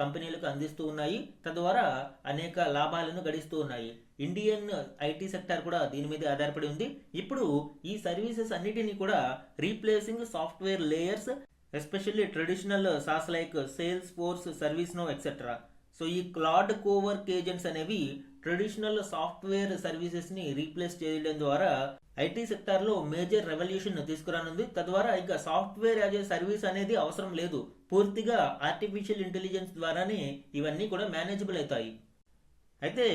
Speaker 1: కంపెనీలకు అందిస్తూ ఉన్నాయి. తద్వారా అనేక లాభాలను గడిస్తూ ఉన్నాయి. ఇండియన్ ఐటీ సెక్టర్ కూడా దీని మీద ఆధారపడి ఉంది. ఇప్పుడు ఈ సర్వీసెస్ అన్నిటినీ కూడా replacing software layers, especially traditional SaaS like Salesforce, ServiceNow etcetera. So ఈ క్లాడ్ కోవర్క్ ఏజెంట్స్ అనేవి ట్రెడిషనల్ సాఫ్ట్వేర్ సర్వీసెస్ని రీప్లేస్ చేయడం ద్వారా ఐటీ సెక్టార్లో మేజర్ రెవల్యూషన్ తీసుకురానుంది. తద్వారా ఇక సాఫ్ట్వేర్ యాజ్ ఏ సర్వీస్ అనేది అవసరం లేదు. పూర్తిగా ఆర్టిఫిషియల్ ఇంటెలిజెన్స్ ద్వారానే ఇవన్నీ కూడా మేనేజబుల్ అవుతాయి. అయితే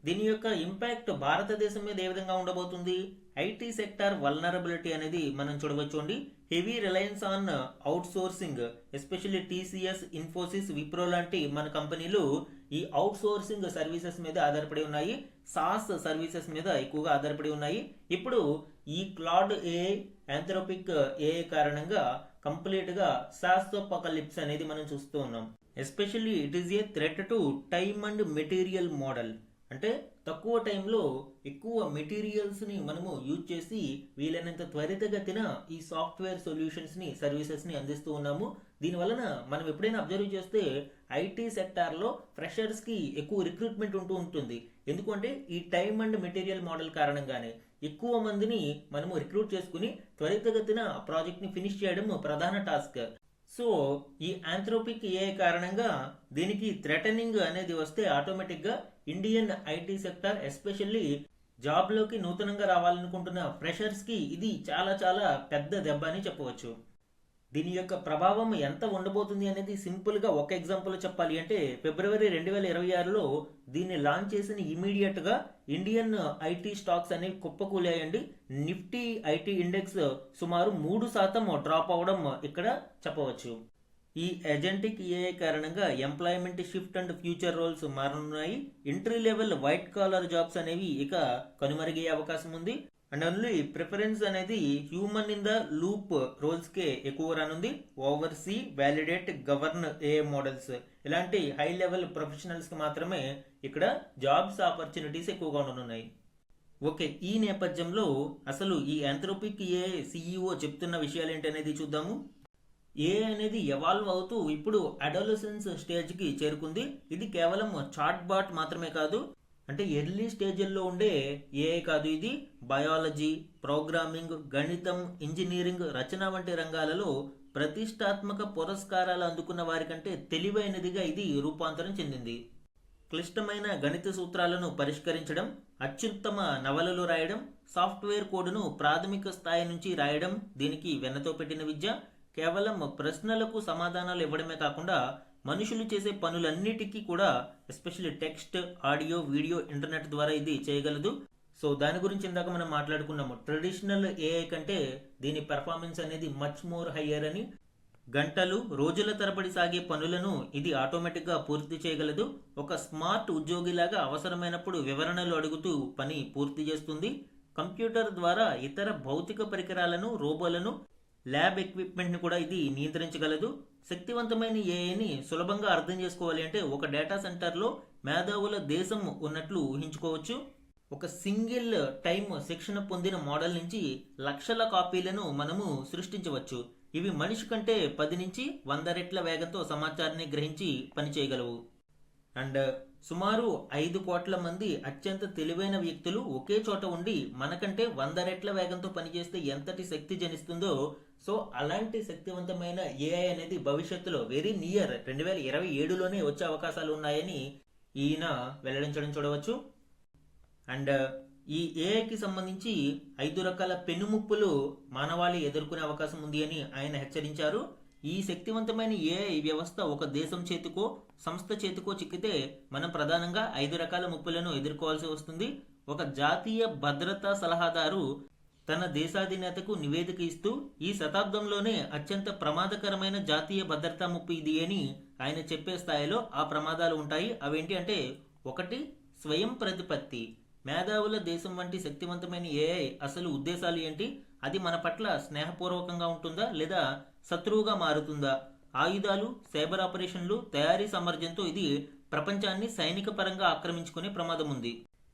Speaker 1: దీని యొక్క ఇంపాక్ట్ భారతదేశం మీద ఏ విధంగా ఉండబోతుంది? ఐటీ సెక్టార్ వల్నరబిలిటీ అనేది మనం చూడవచ్చు అండి. Heavy Reliance on out sourcing, especially TCS, Infosys, Wipro లాంటి మన కంపెనీలు ఈ అవుట్ సోర్సింగ్ సర్వీసెస్ మీద ఆధారపడి ఉన్నాయి. సాస్ సర్వీసెస్ మీద ఎక్కువగా ఆధారపడి ఉన్నాయి. ఇప్పుడు ఈ క్లౌడ్ ఏఐ, ఆంథ్రోపిక్ ఏఐ కారణంగా కంప్లీట్ గా సాస్టోపకలిప్స్ అనేది మనం చూస్తూ ఉన్నాం. Especially it is a threat to time and material model. అంటే తక్కువ టైంలో ఎక్కువ మెటీరియల్స్ ని మనము యూజ్ చేసి వీలైనంత త్వరితగతిన ఈ సాఫ్ట్వేర్ సొల్యూషన్స్ ని, సర్వీసెస్ ని అందిస్తూ ఉన్నాము. దీనివలన మనం ఎప్పుడైనా అబ్జర్వ్ చేస్తే ఐటీ సెక్టార్ లో ఫ్రెషర్స్ కి ఎక్కువ రిక్రూట్మెంట్ ఉంటూ ఉంటుంది. ఎందుకంటే ఈ టైమ్ అండ్ మెటీరియల్ మోడల్ కారణంగానే ఎక్కువ మందిని మనము రిక్రూట్ చేసుకుని త్వరితగతిన ప్రాజెక్ట్ ని ఫినిష్ చేయడం ప్రధాన టాస్క్. సో ఈ ఆంథ్రోపిక్ ఏఐ కారణంగా దీనికి థ్రెటనింగ్ అనేది వస్తే ఆటోమేటిక్ గా Indian IT sector, especially job లోకి నూతనంగా రావాలనుకుంటున్న ఫ్రెషర్స్ కి ఇది చాలా చాలా పెద్ద దెబ్బ అని చెప్పవచ్చు. దీని యొక్క ప్రభావం ఎంత ఉండబోతుంది అనేది సింపుల్ గా ఒక ఎగ్జాంపుల్ చెప్పాలి అంటే ఫిబ్రవరి 2026లో దీన్ని లాంచ్ చేసిన ఇమీడియట్ గా ఇండియన్ ఐటీ స్టాక్స్ అనేవి కుప్పకూలాయండి. నిఫ్టీ ఐటీ ఇండెక్స్ సుమారు 3% డ్రాప్ అవడం ఇక్కడ చెప్పవచ్చు. ఈ ఏజెంటిక్ ఏఐ కారణంగా employment shift and future roles మారనున్నాయి. Entry level white collar jobs అనేవి ఇక కనుమరుగయ్యే అవకాశం ఉంది. అండ్ ఓన్లీ ప్రిఫరెన్స్ అనేది human in the loop roles కే ఎక్కువ రానుంది. Oversee, validate, govern AI models ఇలాంటి హై లెవెల్ ప్రొఫెషనల్స్ కి మాత్రమే ఇక్కడ జాబ్స్ ఆపర్చునిటీస్ ఎక్కువగా ఉండనున్నాయి. ఓకే, ఈ నేపథ్యంలో అసలు ఈ ఆంథ్రోపిక్ ఏఐ సిఇఓ చెప్తున్న విషయాలు ఏంటనేది చూద్దాము. ఏఐ అనేది ఎవాల్వ్ అవుతూ ఇప్పుడు అడాలసెన్స్ స్టేజ్ కి చేరుకుంది. ఇది కేవలం చాట్ బాట్ మాత్రమే కాదు, అంటే ఎర్లీ స్టేజ్ల్లో ఉండే ఏఐ కాదు. ఇది బయాలజీ, ప్రోగ్రామింగ్, గణితం, ఇంజనీరింగ్, రచన వంటి రంగాలలో ప్రతిష్టాత్మక పురస్కారాలు అందుకున్న వారికంటే తెలివైనదిగా ఇది రూపాంతరం చెందింది. క్లిష్టమైన గణిత సూత్రాలను పరిష్కరించడం, అత్యుత్తమ నవలలు రాయడం, సాఫ్ట్వేర్ కోడ్ను ప్రాథమిక స్థాయి నుంచి రాయడం దీనికి వెన్నతో పెట్టిన విద్య. కేవలం ప్రశ్నలకు సమాధానాలు ఇవ్వడమే కాకుండా మనుషులు చేసే పనులన్నిటికీ కూడా especially text, audio, video, internet ద్వారా ఇది చేయగలదు. సో దాని గురించి ఇందాక మనం మాట్లాడుకున్నాము. ట్రెడిషనల్ ఏఐ కంటే దీని పెర్ఫార్మెన్స్ అనేది మచ్ మోర్ హయ్యర్ అని. గంటలు, రోజుల తరబడి సాగే పనులను ఇది ఆటోమేటిక్ గా పూర్తి చేయగలదు. ఒక స్మార్ట్ ఉద్యోగిలాగా అవసరమైనప్పుడు వివరణలు అడుగుతూ పని పూర్తి చేస్తుంది. కంప్యూటర్ ద్వారా ఇతర భౌతిక పరికరాలను, రోబోలను, ల్యాబ్ ఎక్విప్మెంట్ ని కూడా ఇది నియంత్రించగలదు. శక్తివంతమైన ఏఐని సులభంగా అర్థం చేసుకోవాలి అంటే ఒక డేటా సెంటర్లో మేధావుల దేశం ఉన్నట్లు ఊహించుకోవచ్చు. ఒక సింగిల్ టైమ్ శిక్షణ పొందిన మోడల్ నుంచి లక్షల కాపీలను మనము సృష్టించవచ్చు. ఇవి మనిషి కంటే 10 నుంచి 100 రెట్ల వేగంతో సమాచారాన్ని గ్రహించి పనిచేయగలవు. అండ్ సుమారు 5 కోట్ల మంది అత్యంత తెలివైన వ్యక్తులు ఒకే చోట ఉండి మనకంటే 100 రెట్ల వేగంతో పనిచేస్తే ఎంతటి శక్తి జనిస్తుందో, సో అలాంటి శక్తివంతమైన ఏఐ అనేది భవిష్యత్తులో వెరీ నియర్ 2027లోనే వచ్చే అవకాశాలు ఉన్నాయని ఈయన వెల్లడించడం చూడవచ్చు. అండ్ ఈ ఏఐకి సంబంధించి 5 రకాల పెనుముప్పులు మానవాళి ఎదుర్కొనే అవకాశం ఉంది అని ఆయన హెచ్చరించారు. ఈ శక్తివంతమైన ఏఐ వ్యవస్థ ఒక దేశం చేతికో, సంస్థ చేతికో చిక్కితే మనం ప్రధానంగా 5 రకాల ముప్పులను ఎదుర్కోవాల్సి వస్తుంది. ఒక జాతీయ భద్రతా సలహాదారు తన దేశాధినేతకు నివేదిక ఇస్తూ ఈ శతాబ్దంలోనే అత్యంత ప్రమాదకరమైన జాతీయ భద్రతా ముప్పు ఇది అని ఆయన చెప్పే స్థాయిలో ఆ ప్రమాదాలు ఉంటాయి. అవేంటి అంటే, 1 స్వయం ప్రతిపత్తి. మేధావుల దేశం వంటి శక్తివంతమైన ఏఐ అసలు ఉద్దేశాలు ఏంటి? అది మన పట్ల స్నేహపూర్వకంగా ఉంటుందా లేదా శత్రువుగా మారుతుందా? ఆయుధాలు, సైబర్ ఆపరేషన్లు, తయారీ సామర్థ్యంతో ఇది ప్రపంచాన్ని సైనిక పరంగా ఆక్రమించుకునే ప్రమాదం ఉంది.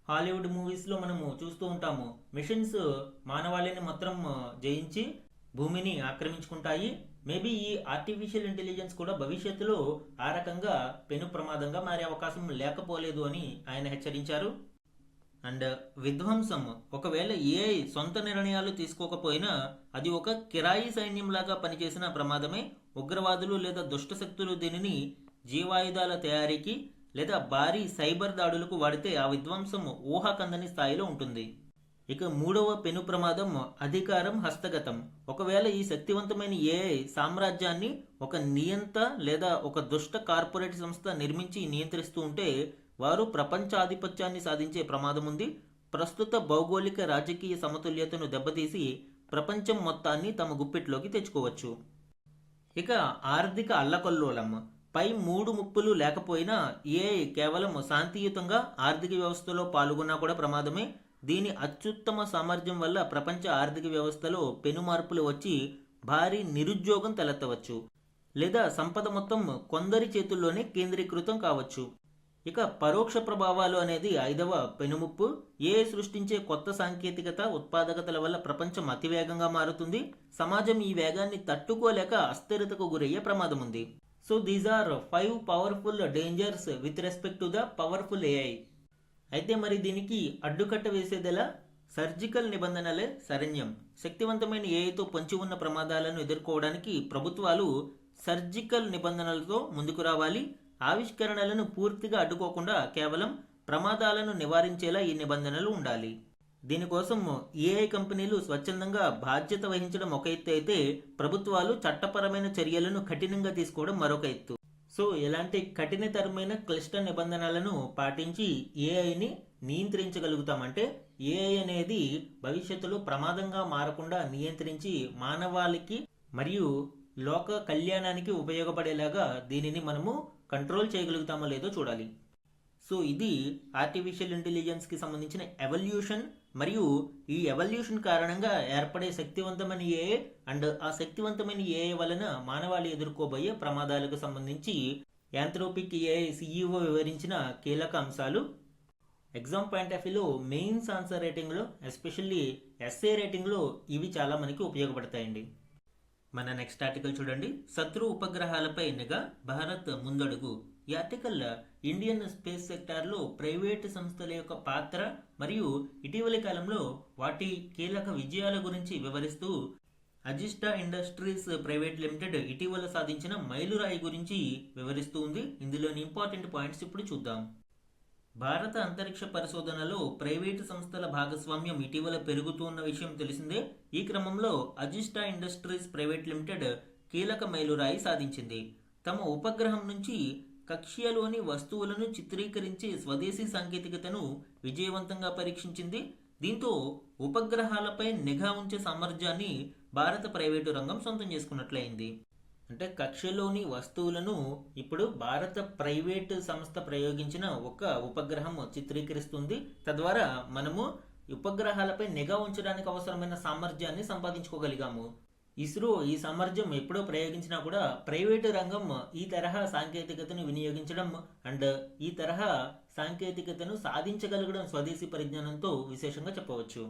Speaker 1: హాలీవుడ్ మూవీస్ లో మనము చూస్తూ ఉంటాము, మిషన్స్ మానవాళిని మొత్తం జయించి భూమిని ఆక్రమించుకుంటాయి. మేబీ ఈ ఆర్టిఫిషియల్ ఇంటెలిజెన్స్ కూడా భవిష్యత్తులో ఆ రకంగా పెను ప్రమాదంగా మారే అవకాశం లేకపోలేదు అని ఆయన హెచ్చరించారు. అండ్ విధ్వంసం, ఒకవేళ ఏఐ సొంత నిర్ణయాలు తీసుకోకపోయినా అది ఒక కిరాయి సైన్యంలాగా పనిచేసిన ప్రమాదమే. ఉగ్రవాదులు లేదా దుష్ట శక్తులు దీనిని జీవాయుధాల తయారీకి లేదా భారీ సైబర్ దాడులకు వాడితే ఆ విధ్వంసం ఊహాకందని స్థాయిలో ఉంటుంది. ఇక 3వ పెను ప్రమాదం అధికారం హస్తగతం. ఒకవేళ ఈ శక్తివంతమైన ఏఐ సామ్రాజ్యాన్ని ఒక నియంత లేదా ఒక దుష్ట కార్పొరేట్ సంస్థ నిర్మించి నియంత్రిస్తూ ఉంటే వారు ప్రపంచాధిపత్యాన్ని సాధించే ప్రమాదం ఉంది. ప్రస్తుత భౌగోళిక రాజకీయ సమతుల్యతను దెబ్బతీసి ప్రపంచం మొత్తాన్ని తమ గుప్పిట్లోకి తెచ్చుకోవచ్చు. ఇక ఆర్థిక అల్లకల్లోలం. పై 3 ముప్పులు లేకపోయినా ఏఐ కేవలం శాంతియుతంగా ఆర్థిక వ్యవస్థలో పాల్గొన్నా కూడా ప్రమాదమే. దీని అత్యుత్తమ సామర్థ్యం వల్ల ప్రపంచ ఆర్థిక వ్యవస్థలో పెనుమార్పులు వచ్చి భారీ నిరుద్యోగం తలెత్తవచ్చు, లేదా సంపద మొత్తం కొందరి చేతుల్లోనే కేంద్రీకృతం కావచ్చు. ఇక పరోక్ష ప్రభావాలు అనేది 5వ పెనుముప్పు. ఏఐ సృష్టించే కొత్త సాంకేతికత ఉత్పాదకతల వల్ల ప్రపంచం అతివేగంగా మారుతుంది. సమాజం ఈ వేగాన్ని తట్టుకోలేక అస్థిరతకు గురయ్యే ప్రమాదం ఉంది. So these are 5 powerful dangers with respect to the powerful AI. అయితే మరి దీనికి అడ్డుకట్ట వేసేదెలా? సర్జికల్ నిబంధనలే శరణ్యం. శక్తివంతమైన ఏఐతో పొంచి ఉన్న ప్రమాదాలను ఎదుర్కోవడానికి ప్రభుత్వాలు సర్జికల్ నిబంధనలతో ముందుకు రావాలి. ఆవిష్కరణలను పూర్తిగా అడ్డుకోకుండా కేవలం ప్రమాదాలను నివారించేలా ఈ నిబంధనలు ఉండాలి. దీనికోసం ఏఐ కంపెనీలు స్వచ్ఛందంగా బాధ్యత వహించడం ఒక ఎత్తు అయితే, ప్రభుత్వాలు చట్టపరమైన చర్యలను కఠినంగా తీసుకోవడం మరొక ఎత్తు. సో ఎలాంటి కఠినతరమైన క్లిష్ట నిబంధనలను పాటించి ఏఐని నియంత్రించగలుగుతామంటే, ఏఐ అనేది భవిష్యత్తులో ప్రమాదంగా మారకుండా నియంత్రించి మానవాళికి మరియు లోక కళ్యాణానికి ఉపయోగపడేలాగా దీనిని మనము కంట్రోల్ చేయగలుగుతామో లేదో చూడాలి. సో ఇది ఆర్టిఫిషియల్ ఇంటెలిజెన్స్కి సంబంధించిన ఎవల్యూషన్, మరియు ఈ ఎవల్యూషన్ కారణంగా ఏర్పడే శక్తివంతమైన ఏఐ అండ్ ఆ శక్తివంతమైన ఏఐ వలన మానవాళి ఎదుర్కోబోయే ప్రమాదాలకు సంబంధించి యాంథ్రోపిక్ ఏఐ సిఇఓ వివరించిన కీలక అంశాలు. ఎగ్జామ్ పాయింట్ ఆఫ్ వ్యూలో మెయిన్స్ ఆన్సర్ రేటింగ్లో, ఎస్పెషల్లీ ఎస్ఏ రేటింగ్లో ఇవి చాలా మనకి ఉపయోగపడతాయండి. మన నెక్స్ట్ ఆర్టికల్ చూడండి. శత్రు ఉపగ్రహాలపై నిఘా, భారత్ ముందడుగు. ఈ ఆర్టికల్ ఇండియన్ స్పేస్ సెక్టార్లో ప్రైవేటు సంస్థల యొక్క పాత్ర మరియు ఇటీవలి కాలంలో వాటి కీలక విజయాల గురించి వివరిస్తూ అజిస్టా ఇండస్ట్రీస్ ప్రైవేట్ లిమిటెడ్ ఇటీవల సాధించిన మైలురాయి గురించి వివరిస్తూ ఉంది. ఇందులోని ఇంపార్టెంట్ పాయింట్స్ ఇప్పుడు చూద్దాం. భారత అంతరిక్ష పరిశోధనలో ప్రైవేటు సంస్థల భాగస్వామ్యం ఇటీవల పెరుగుతున్న విషయం తెలిసిందే. ఈ క్రమంలో అజిస్టా ఇండస్ట్రీస్ ప్రైవేట్ లిమిటెడ్ కీలక మైలురాయి సాధించింది. తమ ఉపగ్రహం నుంచి కక్ష్యలోని వస్తువులను చిత్రీకరించే స్వదేశీ సాంకేతికతను విజయవంతంగా పరీక్షించింది. దీంతో ఉపగ్రహాలపై నిఘా ఉంచే సామర్థ్యాన్ని భారత ప్రైవేటు రంగం సొంతం చేసుకున్నట్లయింది. అంటే కక్షలోని వస్తువులను ఇప్పుడు భారత ప్రైవేటు సంస్థ ప్రయోగించిన ఒక ఉపగ్రహం చిత్రీకరిస్తుంది. తద్వారా మనము ఉపగ్రహాలపై నిఘా ఉంచడానికి అవసరమైన సామర్థ్యాన్ని సంపాదించుకోగలిగాము. ఇస్రో ఈ సామర్థ్యం ఎప్పుడో ప్రయోగించినా కూడా ప్రైవేటు రంగం ఈ తరహా సాంకేతికతను వినియోగించడం అండ్ ఈ తరహా సాంకేతికతను సాధించగలగడం స్వదేశీ పరిజ్ఞానంతో విశేషంగా చెప్పవచ్చు.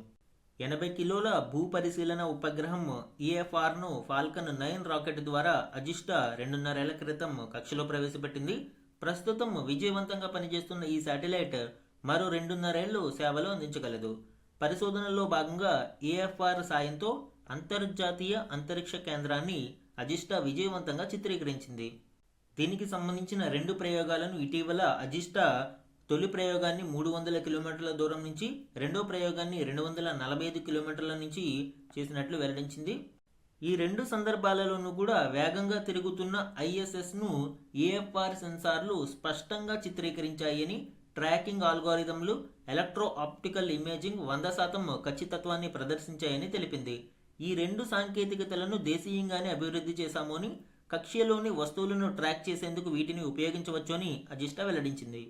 Speaker 1: 80 కిలోల భూ పరిశీలన ఉపగ్రహం ఈఎఫ్ఆర్ను ఫాల్కన్ 9 రాకెట్ ద్వారా అజిస్టా 2.5 ఏళ్ల క్రితం కక్షలో ప్రవేశపెట్టింది. ప్రస్తుతం విజయవంతంగా పనిచేస్తున్న ఈ శాటిలైట్ మరో 2.5 ఏళ్లు సేవలు అందించగలదు. పరిశోధనలో భాగంగా ఈఎఫ్ఆర్ సాయంతో అంతర్జాతీయ అంతరిక్ష కేంద్రాన్ని అజిస్టా విజయవంతంగా చిత్రీకరించింది. దీనికి సంబంధించిన 2 ప్రయోగాలను ఇటీవల అజిస్టా తొలి ప్రయోగాన్ని 300 కిలోమీటర్ల దూరం నుంచి, రెండో ప్రయోగాన్ని 245 కిలోమీటర్ల నుంచి చేసినట్లు వెల్లడించింది. ఈ 2 సందర్భాలలోనూ కూడా వేగంగా తిరుగుతున్న ఐఎస్ఎస్ను ఏఎఫ్ఆర్ సెన్సార్లు స్పష్టంగా చిత్రీకరించాయని, ట్రాకింగ్ ఆల్గోరిథంలు, ఎలక్ట్రో ఆప్టికల్ ఇమేజింగ్ 100% ఖచ్చితత్వాన్ని ప్రదర్శించాయని తెలిపింది. ఈ 2 సాంకేతికతలను దేశీయంగానే అభివృద్ధి చేశాము అని, కక్ష్యలోని వస్తువులను ట్రాక్ చేసేందుకు వీటిని ఉపయోగించవచ్చు అని అజిస్టా వెల్లడించింది.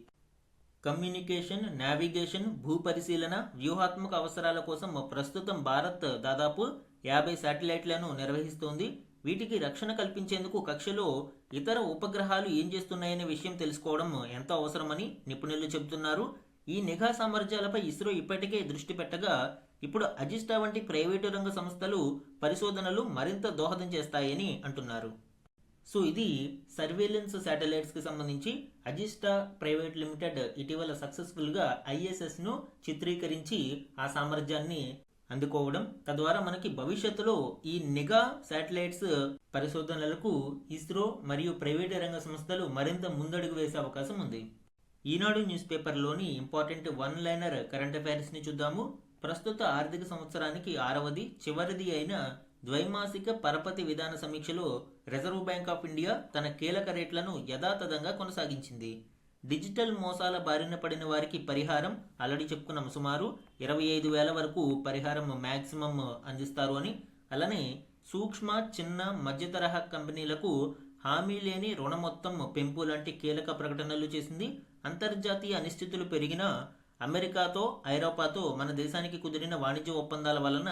Speaker 1: కమ్యూనికేషన్, నావిగేషన్, భూ పరిశీలన, వ్యూహాత్మక అవసరాల కోసం ప్రస్తుతం భారత్ దాదాపు 50 శాటిలైట్లను నిర్వహిస్తోంది. వీటికి రక్షణ కల్పించేందుకు కక్షలో ఇతర ఉపగ్రహాలు ఏం చేస్తున్నాయనే విషయం తెలుసుకోవడం ఎంతో అవసరమని నిపుణులు చెబుతున్నారు. ఈ నిఘా సామర్థ్యాలపై ఇస్రో ఇప్పటికే దృష్టి పెట్టగా, ఇప్పుడు అజిస్టా వంటి ప్రైవేటు రంగ సంస్థలు పరిశోధనలు మరింత దోహదం చేస్తాయని అంటున్నారు. సో ఇది సర్వేలెన్స్ శాటిలైట్స్కి సంబంధించి అజిస్టా ప్రైవేట్ లిమిటెడ్ ఇటీవల సక్సెస్ఫుల్గా ఐఎస్ఎస్ను చిత్రీకరించి ఆ సామర్థ్యాన్ని అందుకోవడం. తద్వారా మనకి భవిష్యత్తులో ఈ నిఘా శాటిలైట్స్ పరిశోధనలకు ఇస్రో మరియు ప్రైవేటు రంగ సంస్థలు మరింత ముందడుగు వేసే అవకాశం ఉంది. ఈనాడు న్యూస్ పేపర్లోని ఇంపార్టెంట్ 1 లైనర్ కరెంట్ అఫైర్స్ని చూద్దాము. ప్రస్తుత ఆర్థిక సంవత్సరానికి 6వది చివరిది అయిన ద్వైమాసిక పరపతి విధాన సమీక్షలో రిజర్వ్ బ్యాంక్ ఆఫ్ ఇండియా తన కీలక రేట్లను యథాతథంగా కొనసాగించింది. డిజిటల్ మోసాల బారిన పడిన వారికి పరిహారం ఆల్రెడీ చెప్పుకున్నాం, సుమారు 25,000 వరకు పరిహారం మ్యాక్సిమం అందిస్తారు అని. అలానే సూక్ష్మ, చిన్న, మధ్య తరహా కంపెనీలకు హామీ లేని రుణ మొత్తం పెంపు లాంటి కీలక ప్రకటనలు చేసింది. అంతర్జాతీయ అనిశ్చితులు పెరిగినా అమెరికాతో, ఐరోపాతో మన దేశానికి కుదిరిన వాణిజ్య ఒప్పందాల వలన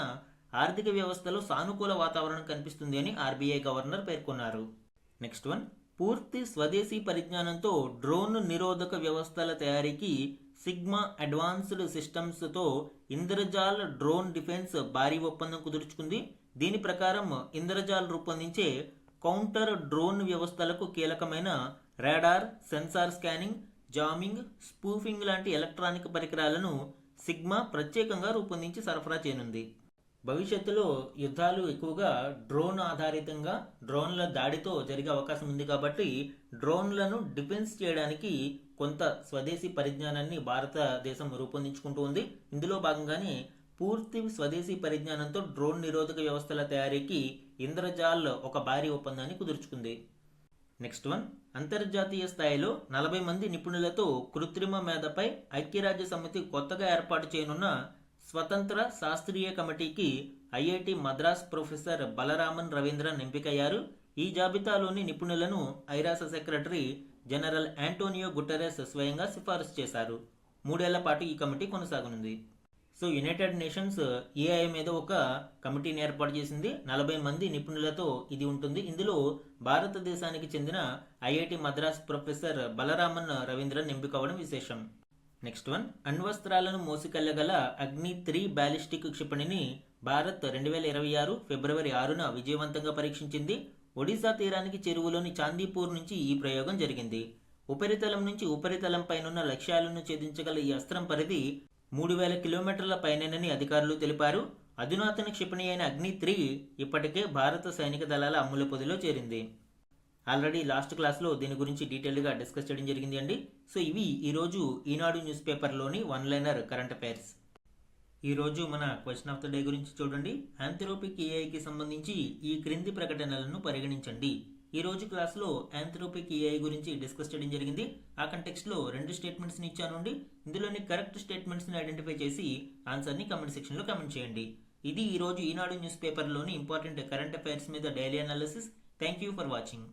Speaker 1: ఆర్థిక వ్యవస్థలో సానుకూల వాతావరణం కనిపిస్తుంది అని ఆర్బీఐ గవర్నర్ పేర్కొన్నారు. నెక్స్ట్ వన్, పూర్తి స్వదేశీ పరిజ్ఞానంతో డ్రోన్ నిరోధక వ్యవస్థల తయారీకి సిగ్మా అడ్వాన్స్డ్ సిస్టమ్స్తో ఇంద్రజాల్ డ్రోన్ డిఫెన్స్ భారీ ఒప్పందం కుదుర్చుకుంది. దీని ప్రకారం ఇంద్రజాల్ రూపొందించే కౌంటర్ డ్రోన్ వ్యవస్థలకు కీలకమైన radar, sensor scanning, jamming, spoofing లాంటి ఎలక్ట్రానిక్ పరికరాలను సిగ్మా ప్రత్యేకంగా రూపొందించి సరఫరా చేయనుంది. భవిష్యత్తులో యుద్ధాలు ఎక్కువగా డ్రోన్ ఆధారితంగా, డ్రోన్ల దాడితో జరిగే అవకాశం ఉంది కాబట్టి డ్రోన్లను డిఫెన్స్ చేయడానికి కొంత స్వదేశీ పరిజ్ఞానాన్ని భారతదేశం రూపొందించుకుంటూ ఉంది. ఇందులో భాగంగానే పూర్తి స్వదేశీ పరిజ్ఞానంతో డ్రోన్ నిరోధక వ్యవస్థల తయారీకి ఇంద్రజాల్ ఒక భారీ ఒప్పందాన్ని కుదుర్చుకుంది. నెక్స్ట్ వన్, అంతర్జాతీయ స్థాయిలో 40 మంది నిపుణులతో కృత్రిమ మేధపై ఐక్యరాజ్య సమితి కొత్తగా ఏర్పాటు చేయనున్న స్వతంత్ర శాస్త్రీయ కమిటీకి ఐఐటి మద్రాస్ ప్రొఫెసర్ బలరామన్ రవీంద్రన్ ఎంపికయ్యారు. ఈ జాబితాలోని నిపుణులను ఐరాస సెక్రటరీ జనరల్ యాంటోనియో గుటెరెస్ స్వయంగా సిఫారసు చేశారు. 3 ఏళ్ల పాటు ఈ కమిటీ కొనసాగనుంది. సో యునైటెడ్ నేషన్స్ ఏఐ మీద ఒక కమిటీని ఏర్పాటు చేసింది. 40 మంది నిపుణులతో ఇది ఉంటుంది. ఇందులో భారతదేశానికి చెందిన ఐఐటి మద్రాస్ ప్రొఫెసర్ బలరామన్ రవీంద్రన్ ఎంపికవడం విశేషం. నెక్స్ట్ వన్, అణ్వస్త్రాలను మోసుకెళ్లగల అగ్ని-3 బ్యాలిస్టిక్ క్షిపణిని భారత్ 2026 ఫిబ్రవరి 6న విజయవంతంగా పరీక్షించింది. ఒడిశా తీరానికి చెరువులోని చాందీపూర్ నుంచి ఈ ప్రయోగం జరిగింది. ఉపరితలం నుంచి ఉపరితలం పైనున్న లక్ష్యాలను ఛేదించగల ఈ అస్త్రం పరిధి 3,000 కిలోమీటర్ల పైనేనని అధికారులు తెలిపారు. అధునాతన క్షిపణి అయిన అగ్ని-3 ఇప్పటికే భారత సైనిక దళాల అమ్ముల పొదిలో చేరింది. ఆల్రెడీ లాస్ట్ క్లాస్లో దీని గురించి డీటెయిల్గా డిస్కస్ చేయడం జరిగింది అండి. సో ఇవి ఈరోజు ఈనాడు న్యూస్ పేపర్లోని వన్ లైనర్ కరెంట్ అఫైర్స్. ఈరోజు మన క్వశ్చన్ ఆఫ్ ద డే గురించి చూడండి. ఆంథ్రోపిక్ ఏఐకి సంబంధించి ఈ క్రింది ప్రకటనలను పరిగణించండి. ఈ రోజు క్లాస్లో ఆంథ్రోపిక్ ఏఐ గురించి డిస్కస్ చేయడం జరిగింది. ఆ కంటెక్స్ట్లో 2 స్టేట్మెంట్స్ని ఇచ్చానండి. ఇందులోని కరెక్ట్ స్టేట్మెంట్స్ని ఐడెంటిఫై చేసి ఆన్సర్ని కమెంట్ సెక్షన్లో కమెంట్ చేయండి. ఇది ఈరోజు ఈనాడు న్యూస్ పేపర్లోని ఇంపార్టెంట్ కరెంట్ అఫైర్స్ మీద daily analysis. Thank you for watching.